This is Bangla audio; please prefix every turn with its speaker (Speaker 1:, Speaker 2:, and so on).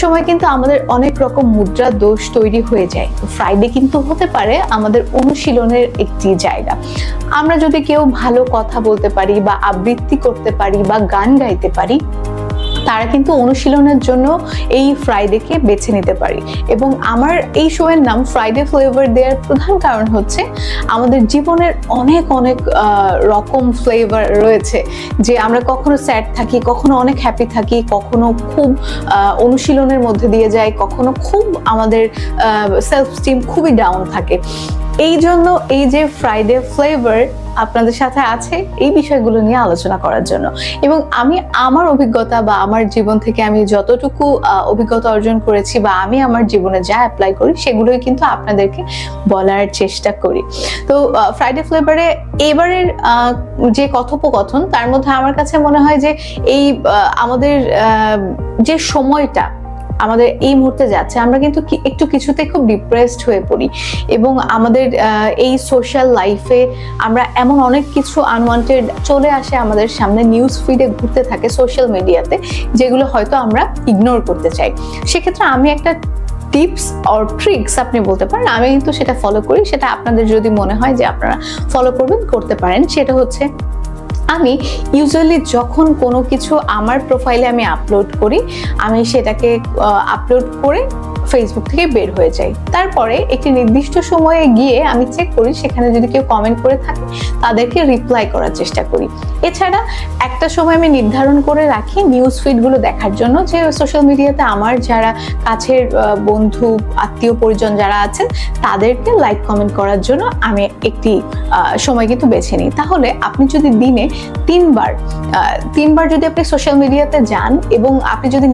Speaker 1: সময় কিন্তু আমাদের অনেক রকম মুদ্রা দোষ তৈরি হয়ে যায়। ফ্রাইডে কিন্তু হতে পারে আমাদের অনুশীলনের একটি জায়গা। আমরা যদি কেউ ভালো কথা বলতে পারি বা আবৃত্তি করতে পারি বা গান গাইতে পারি, তারা কিন্তু অনুশীলনের জন্য এই ফ্রাইডেকে বেছে নিতে পারি। এবং আমার এই শোয়ের নাম ফ্রাইডে ফ্লেভার দেওয়ার প্রধান কারণ হচ্ছে আমাদের জীবনের অনেক অনেক রকম ফ্লেভার রয়েছে, যে আমরা কখনো স্যাড থাকি, কখনো অনেক হ্যাপি থাকি, কখনো খুব অনুশীলনের মধ্যে দিয়ে যাই, কখনো খুব আমাদের সেলফ স্টিম খুবই ডাউন থাকে। এই জন্য এই যে ফ্রাইডে ফ্লেভার আপনাদের সাথে আছে এই বিষয়গুলো নিয়ে আলোচনা করার জন্য। এবং আমি আমার অভিজ্ঞতা বা আমার জীবন থেকে আমি যতটুকু অভিজ্ঞতা অর্জন করেছি বা আমি আমার জীবনে যা অ্যাপ্লাই করি সেগুলোই কিন্তু আপনাদেরকে বলার চেষ্টা করি। তো ফ্রাইডে ফ্লেভারে এবারের যে কথোপকথন, তার মধ্যে আমার কাছে মনে হয় যে এই আমাদের যে সময়টা আমাদের এই মুহূর্তে যাচ্ছে, আমরা কিন্তু একটু কিছুতে খুব ডিপ্রেসড হয়ে পড়ি এবং আমাদের এই সোশ্যাল লাইফে আমরা এমন অনেক কিছু আনওয়ান্টেড চলে আসে আমাদের সামনে, নিউজ ফিডে ঘুরতে থাকে সোশ্যাল মিডিয়াতে, যেগুলো হয়তো আমরা ইগনোর করতে চাই। সেক্ষেত্রে আমি একটা টিপস অর ট্রিক্স আপনি বলতে পারেন, আমি কিন্তু সেটা ফলো করি, সেটা আপনাদের যদি মনে হয় যে আপনারা ফলো করবেন করতে পারেন। সেটা হচ্ছে, আমি ইউজুয়ালি যখন কোনো কিছু আমার প্রোফাইলে আমি আপলোড করি, আমি সেটাকে আপলোড করে ফেসবুক থেকে বের হয়ে যাই। তারপরে একটি নির্দিষ্ট সময়ে গিয়ে আমি চেক করি সেখানে যদি কেউ কমেন্ট করে থাকে তাদেরকে রিপ্লাই করার চেষ্টা করি। এছাড়া একটা সময় আমি নির্ধারণ করে রাখি নিউজ ফিডগুলো দেখার জন্য, যে সোশ্যাল মিডিয়াতে আমার যারা কাছের বন্ধু আত্মীয় পরিজন যারা আছেন তাদেরকে লাইক কমেন্ট করার জন্য আমি একটি সময় কিন্তু বেছে নিই। তাহলে আপনি যদি দিনে তিনবার যদি আপনি সোশ্যাল মিডিয়াতে যান এবং আপনি যদি